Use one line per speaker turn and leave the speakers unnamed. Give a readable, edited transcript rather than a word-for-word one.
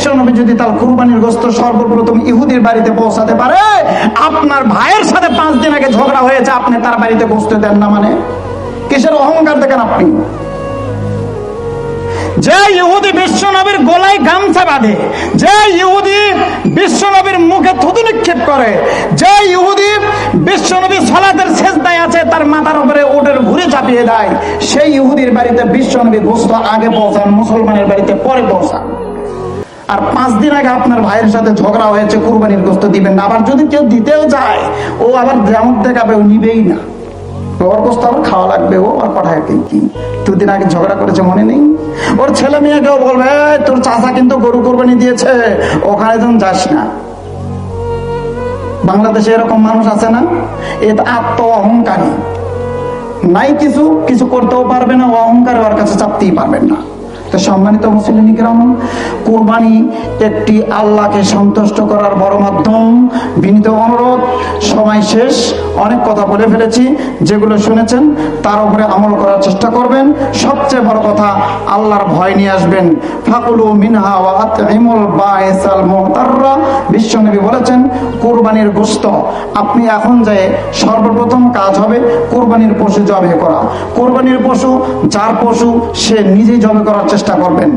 বিশ্বনবী যদি তার কুরবানির গোশত সর্বপ্রথম ইহুদির বাড়িতে পৌঁছাতে পারে, আপনার ভাইয়ের সাথে 5 দিন আগে ঝগড়া হয়েছে, আপনি তার বাড়িতে গোশত দেন না, মানে কিসের অহংকার দেখেন আপনি? যে ইহুদি বিশ্বনবীর গলায় গামছা বাঁধে, যে ইহুদি বিশ্বনবীর মুখে থুতু নিক্ষেপ করে, যে ইহুদি বিশ্বনবী সালাতের সেজদায় আছে তার মাথার উপরে উটের ভুঁড়ি চাপিয়ে দেয়, সেই ইহুদির বাড়িতে বিশ্বনবী গোশত আগে পৌঁছান, মুসলমানের বাড়িতে পরে পৌঁছান। আর 5 দিন আগে আপনার ভাইয়ের সাথে ঝগড়া হয়েছে, কুরবানির গোশত দিবেন না। আবার যদি কেউ দিতেও যায়, ও আবার যেমন দেখাবে, ও নিবেই না, ওর গোশত আবার খাওয়া লাগবে, ও আর পাঠায় কি 2 দিন আগে ঝগড়া করেছে মনে নেই? ওর ছেলে মেয়েকেও বলবে, তোর চাচা কিন্তু গরু কুরবানি দিয়েছে, ওখানে যেন যাস না। বাংলাদেশে এরকম মানুষ আছে না? এটা আত্ম অহংকারী, নাই কিছু কিছু করতেও পারবে না, ও অহংকারে ওর কাছে চাপতেই পারবেন না। তো সম্মানিত মুসলিম কিরাম, কুরবানি একটি আল্লাহকে সন্তুষ্ট করার বড় মাধ্যম। বিনীত অনুরোধ, সময় শেষ, অনেক কথা বলে ফেলেছি, যেগুলো শুনেছেন তার উপরে আমল করার চেষ্টা করবেন। সবচেয়ে বড় কথা, আল্লাহর ভয় নিয়ে আসবেন। ফাকুলু মিনহা ওয়া আতইমুল বাঈসাল মুহতাররা, বিশ্বনবী বলেছেন কুরবানির গোশত আপনি এখন যায় সর্বপ্রথম কাজ হবে কুরবানির পশু জবাই করা। কুরবানির পশু যার পশু সে নিজেই জবাই করার চেষ্টা করবেন।